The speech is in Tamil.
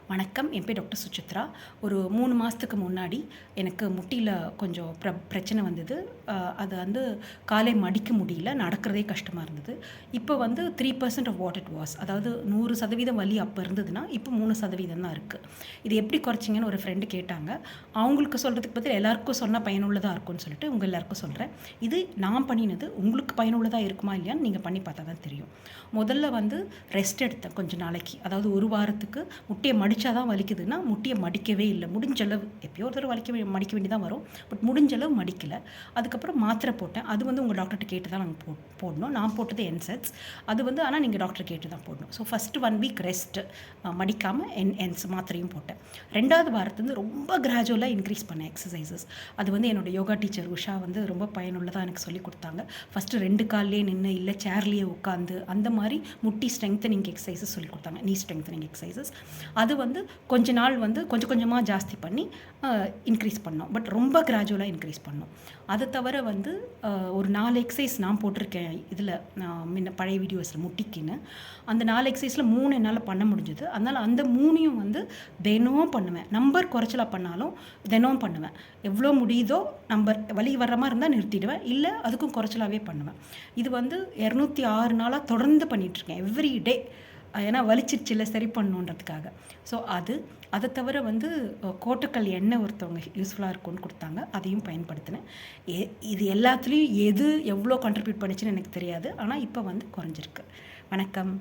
வணக்கம். என் பேர் டாக்டர் சுசித்ரா. ஒரு 3 மாதத்துக்கு முன்னாடி எனக்கு முட்டியில கொஞ்சம் பிரச்சனை வந்தது. அது வந்து காலை மடிக்க முடியல. நடக்கிறதே கஷ்டமா இருந்தது. இப்போ வந்து 3% ஆஃப் வாட் இட் வாஸ். அதாவது 100% வலி அப்போ இருந்ததுன்னா, இப்போ 3% தான் இருக்கு. இது எப்படி குறைச்சிங்கன்னு ஒரு ஃப்ரெண்டு கேட்டாங்க. அவங்களுக்கு சொல்றதுக்கு பதில் எல்லாருக்கும் சொன்னா பயனுள்ளதா இருக்கும்னு சொல்லிட்டு உங்க எல்லாருக்கும் சொல்றேன். இது நான் பண்ணினது. உங்களுக்கு பயனுள்ளதா இருக்குமா இல்லையான்னு நீங்க பண்ணி பார்த்தா தான் தெரியும். முதல்ல வந்து ரெஸ்ட் எடுத்தேன் கொஞ்ச நாளைக்கு. அதாவது 1 வாரத்துக்கு முட்டிய மடிச்சா தான் வலிக்குதுன்னா, முட்டிய மடிக்கவே இல்ல. முடிஞ்ச அளவு எப்பயோ ஒரு தடவ மடிக்க வேண்டியதான் வரும். பட் முடிஞ்ச அளவு மடிக்கல. அதுக்கப்புறம் மாத்திரை போட்டேன். அது வந்து உங்க டாக்டர்ட்ட கேட்டு தான் நாங்க போடணும். நான் போட்டது என்செட்ஸ். அது வந்து ஆனா நீங்க டாக்டர் கேட்டு தான் போடணும். ஸோ ஃபர்ஸ்ட் 1 வீக் ரெஸ்ட் மடிக்காம என்ஸ் மாத்திரையும் போட்டேன். 2வது வாரத்துலேருந்து ரொம்ப கிராஜுவலா இன்க்ரீஸ் பண்ணேன் எக்ஸர்சைசஸ். அது வந்து என்னோட யோகா டீச்சர் உஷா வந்து ரொம்ப பயனுள்ளதா எனக்கு சொல்லிக் குடுத்தாங்க. ஃபர்ஸ்ட் 2 கால்லயே நின்னு, இல்ல சேர்லயே உட்காந்து அந்த மாரி முட்டி ஸ்ட்ரெங்தனிங் எக்ஸர்சைசஸ் சொல்லிக் குடுத்தாங்க. நீ ஸ்ட்ரெங்தனிங் எக்ஸர்சைசஸ். அது வந்து கொஞ்ச நாள் வந்து கொஞ்சம் கொஞ்சமா ஜாஸ்தி பண்ணி இன்க்ரீஸ் பண்ணோம். பட் ரொம்ப கிராஜுவலா இன்க்ரீஸ் பண்ணோம். அது தவிர வந்து ஒரு 4 எக்ஸர்சைஸ் நான் போட்டிருக்கேன் இதில் முன்ன பழைய வீடியோஸில் முட்டிக்குன்னு. அந்த 4 எக்ஸர்சைஸில் 3 என்னால் பண்ண முடிஞ்சது. அதனால் அந்த 3யும் வந்து தினம் பண்ணுவேன். நம்பர் குறைச்சலா பண்ணாலும் தினம் பண்ணுவேன். எவ்வளோ முடியுதோ நம்பர் வலி வர்ற மாதிரி இருந்தால் நிறுத்திடுவேன். இல்லை அதுக்கும் குறைச்சலாகவே பண்ணுவேன். இது வந்து 206 நாளாக தொடர்ந்து பண்ணிகிட்ருக்கேன். Every day. ஏன்னா வலிச்சிருச்சுல சரி பண்ணணுன்றதுக்காக. ஸோ அதை தவிர வந்து கோட்டுக்கல் எண்ணெய் ஒருத்தவங்க யூஸ்ஃபுல்லாக இருக்கும்னு கொடுத்தாங்க. அதையும் பயன்படுத்தினேன். இது எல்லாத்துலேயும் எது எவ்வளோ கான்ட்ரிபியூட் பண்ணுச்சுன்னு எனக்கு தெரியாது. ஆனால் இப்போ வந்து குறைஞ்சிருக்கு. வணக்கம்.